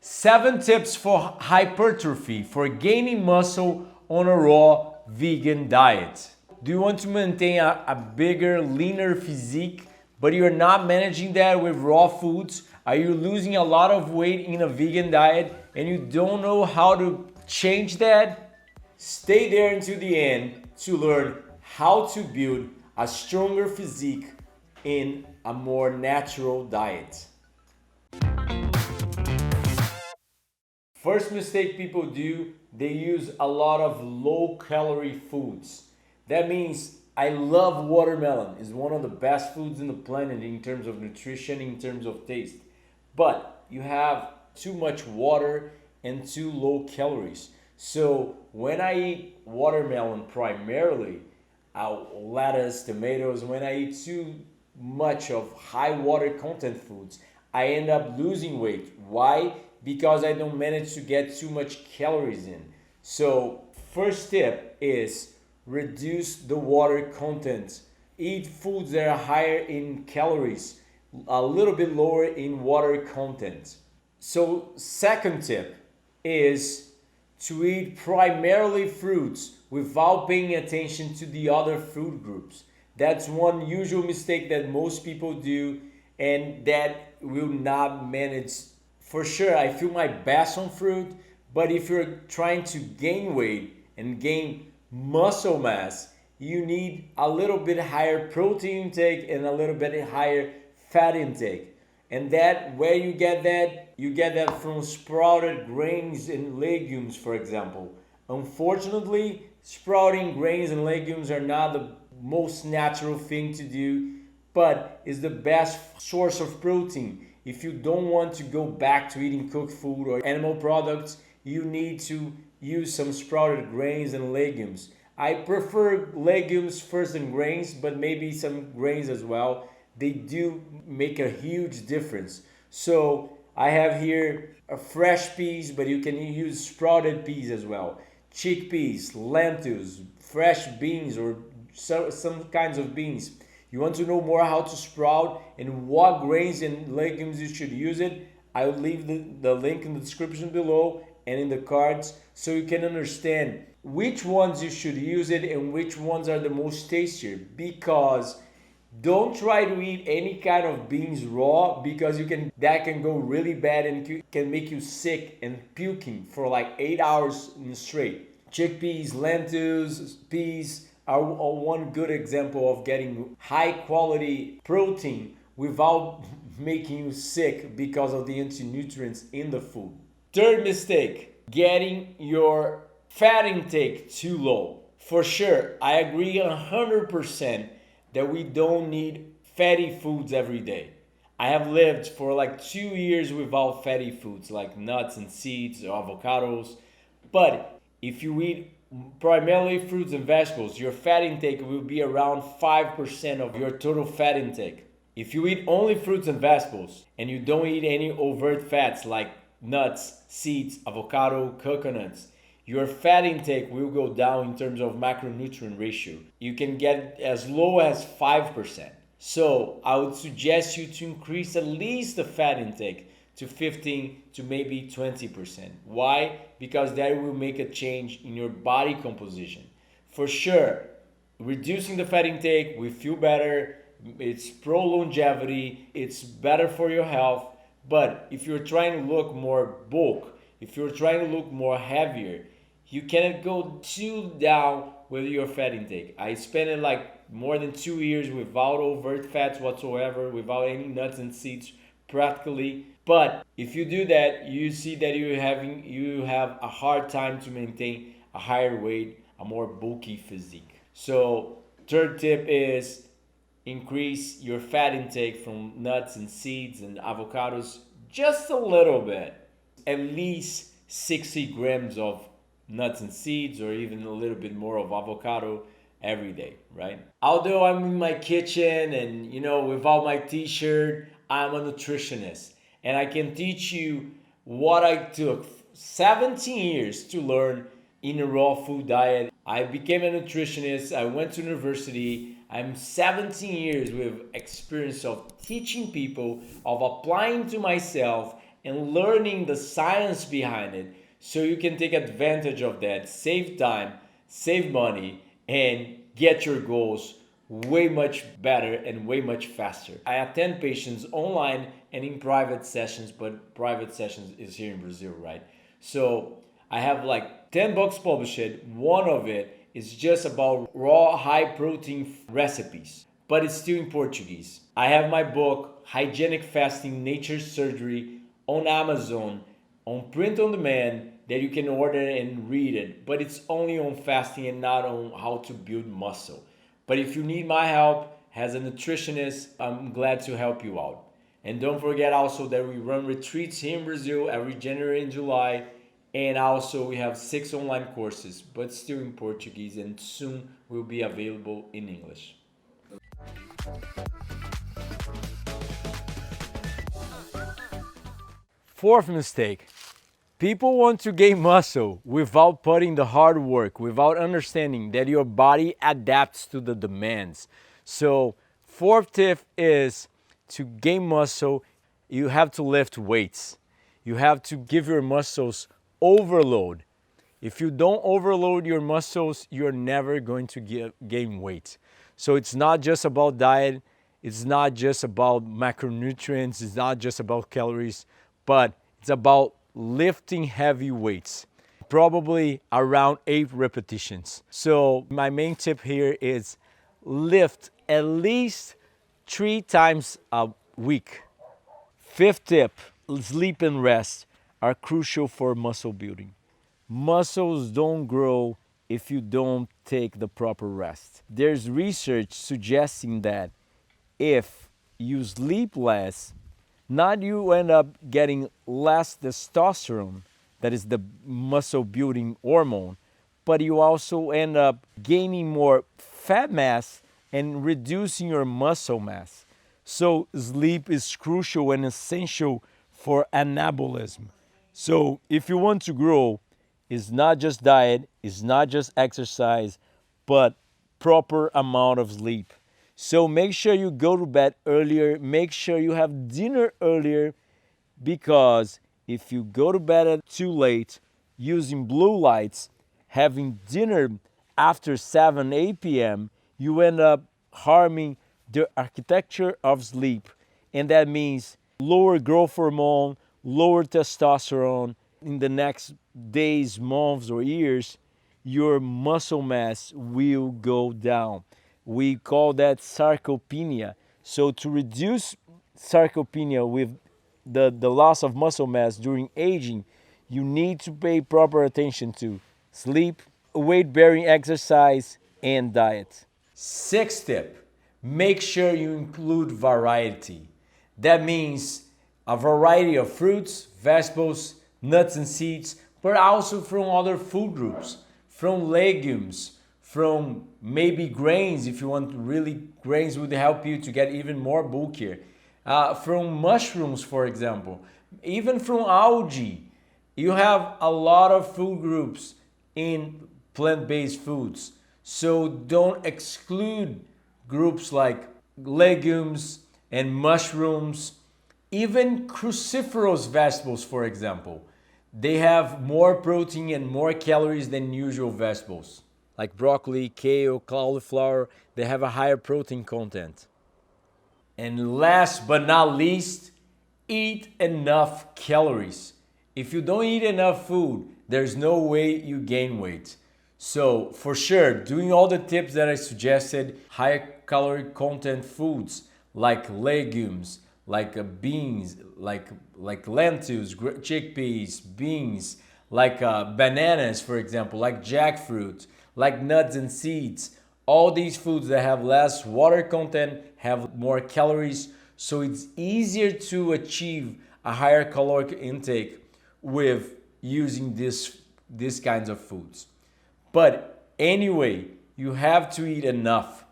7 tips for hypertrophy, for gaining muscle on a raw vegan diet. Do you want to maintain a bigger, leaner physique, but you're not managing that with raw foods? Are you losing a lot of weight in a vegan diet and you don't know how to change that? Stay there until the end to learn how to build a stronger physique in a more natural diet. First mistake people do, they use a lot of low calorie foods. That means I love watermelon. It's one of the best foods in the planet in terms of nutrition, in terms of taste. But you have too much water and too low calories. So when I eat watermelon primarily, lettuce, tomatoes, when I eat too much of high water content foods, I end up losing weight. Why? Because I don't manage to get too much calories in. So first tip is reduce the water content. Eat foods that are higher in calories, a little bit lower in water content. So second tip is to eat primarily fruits without paying attention to the other food groups. That's one usual mistake that most people do, and that will not manage. For sure, I feel my best on fruit, but if you're trying to gain weight and gain muscle mass, you need a little bit higher protein intake and a little bit higher fat intake. And that, where you get that from sprouted grains and legumes, for example. Unfortunately, sprouting grains and legumes are not the most natural thing to do, but is the best source of protein. If you don't want to go back to eating cooked food or animal products, you need to use some sprouted grains and legumes. I prefer legumes first than grains, but maybe some grains as well. They do make a huge difference. So I have here a fresh peas, but you can use sprouted peas as well. Chickpeas, lentils, fresh beans, or some kinds of beans. You want to know more how to sprout and what grains and legumes you should use it? I'll leave the link in the description below and in the cards so you can understand which ones you should use it and which ones are the most tastier. Because don't try to eat any kind of beans raw, because that can go really bad and can make you sick and puking for like 8 hours straight. Chickpeas, lentils, peas are one good example of getting high quality protein without making you sick because of the anti-nutrients in the food. Third mistake, getting your fat intake too low. For sure, I agree 100% that we don't need fatty foods every day. I have lived for like 2 years without fatty foods like nuts and seeds or avocados. But if you eat primarily fruits and vegetables, your fat intake will be around 5% of your total fat intake. If you eat only fruits and vegetables and you don't eat any overt fats like nuts, seeds, avocado, coconuts, your fat intake will go down in terms of macronutrient ratio. You can get as low as 5%. So I would suggest you to increase at least the fat intake to 15 to maybe 20%. Why? Because that will make a change in your body composition. For sure, reducing the fat intake will feel better. It's pro longevity. It's better for your health. But if you're trying to look more bulk, if you're trying to look more heavier, you cannot go too down with your fat intake. I spent like more than 2 years without overt fats whatsoever, without any nuts and seeds practically. But if you do that, you see that you have a hard time to maintain a higher weight, a more bulky physique. So third tip is increase your fat intake from nuts and seeds and avocados just a little bit. At least 60 grams of nuts and seeds, or even a little bit more of avocado every day, right? Although I'm in my kitchen and without my t-shirt, I'm a nutritionist. And I can teach you what I took 17 years to learn in a raw food diet. I became a nutritionist. I went to university. I'm 17 years with experience of teaching people, of applying to myself, and learning the science behind it so you can take advantage of that, save time, save money, and get your goals way much better and way much faster. I attend patients online and in private sessions, but private sessions is here in Brazil, right? So I have like 10 books published. One of it is just about raw high protein recipes, but it's still in Portuguese. I have my book, Hygienic Fasting Nature's Surgery, on Amazon, on print on demand, that you can order and read it, but it's only on fasting and not on how to build muscle. But if you need my help as a nutritionist, I'm glad to help you out. And don't forget also that we run retreats here in Brazil every January and July. And also we have 6 online courses, but still in Portuguese, and soon will be available in English. Fourth mistake. People want to gain muscle without putting the hard work, without understanding that your body adapts to the demands. So, fourth tip is to gain muscle, you have to lift weights. You have to give your muscles overload. If you don't overload your muscles, you're never going to gain weight. So, it's not just about diet, it's not just about macronutrients, it's not just about calories, but it's about lifting heavy weights, probably around 8 repetitions. So my main tip here is lift at least 3 times a week. Fifth tip, sleep and rest are crucial for muscle building. Muscles don't grow if you don't take the proper rest. There's research suggesting that if you sleep less, not you end up getting less testosterone, that is the muscle building hormone, but you also end up gaining more fat mass and reducing your muscle mass. So sleep is crucial and essential for anabolism. So if you want to grow, it's not just diet, it's not just exercise, but proper amount of sleep. So make sure you go to bed earlier, make sure you have dinner earlier, because if you go to bed too late, using blue lights, having dinner after 7, 8 p.m., you end up harming the architecture of sleep. And that means lower growth hormone, lower testosterone. In the next days, months, or years, your muscle mass will go down. We call that sarcopenia. So to reduce sarcopenia with the loss of muscle mass during aging, you need to pay proper attention to sleep, weight-bearing exercise, and diet. Sixth tip, make sure you include variety. That means a variety of fruits, vegetables, nuts and seeds, but also from other food groups, from legumes, from maybe grains, if you want really, grains would help you to get even more bulkier. From mushrooms, for example, even from algae. You have a lot of food groups in plant-based foods. So don't exclude groups like legumes and mushrooms, even cruciferous vegetables, for example. They have more protein and more calories than usual vegetables. Like broccoli, kale, cauliflower, they have a higher protein content. And last but not least, eat enough calories. If you don't eat enough food, there's no way you gain weight. So for sure, doing all the tips that I suggested, high calorie content foods like legumes, like beans, like lentils, chickpeas, beans, like bananas, for example, like jackfruit, like nuts and seeds. All these foods that have less water content have more calories, so it's easier to achieve a higher caloric intake with using these kinds of foods. But anyway, you have to eat enough.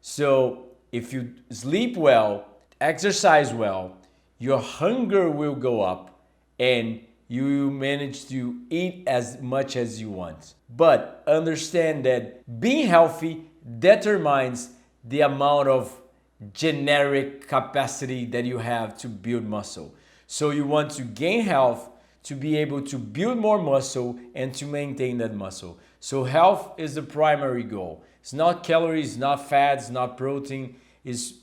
So if you sleep well, exercise well, your hunger will go up and you will manage to eat as much as you want. But understand that being healthy determines the amount of generic capacity that you have to build muscle. So you want to gain health to be able to build more muscle and to maintain that muscle. So health is the primary goal. It's not calories, not fats, not protein. It's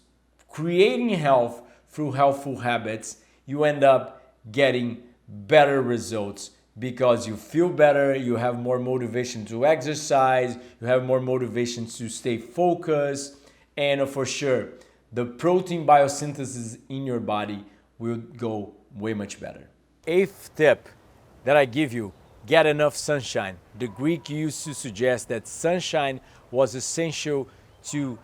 creating health through healthful habits. You end up getting better results because you feel better, you have more motivation to exercise, you have more motivation to stay focused, and for sure, the protein biosynthesis in your body will go way much better. Eighth tip that I give you, get enough sunshine. The Greek used to suggest that sunshine was essential to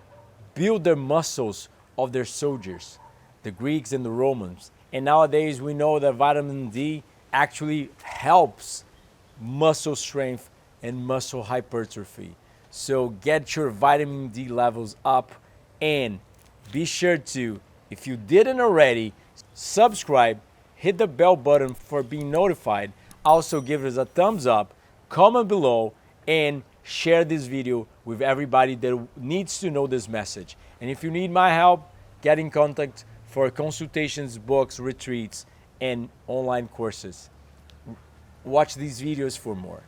build the muscles of their soldiers, the Greeks and the Romans. And nowadays we know that vitamin D actually helps muscle strength and muscle hypertrophy. So get your vitamin D levels up and be sure to, if you didn't already, subscribe, hit the bell button for being notified. Also give us a thumbs up, comment below, and share this video with everybody that needs to know this message. And if you need my help, get in contact for consultations, books, retreats, and online courses. Watch these videos for more.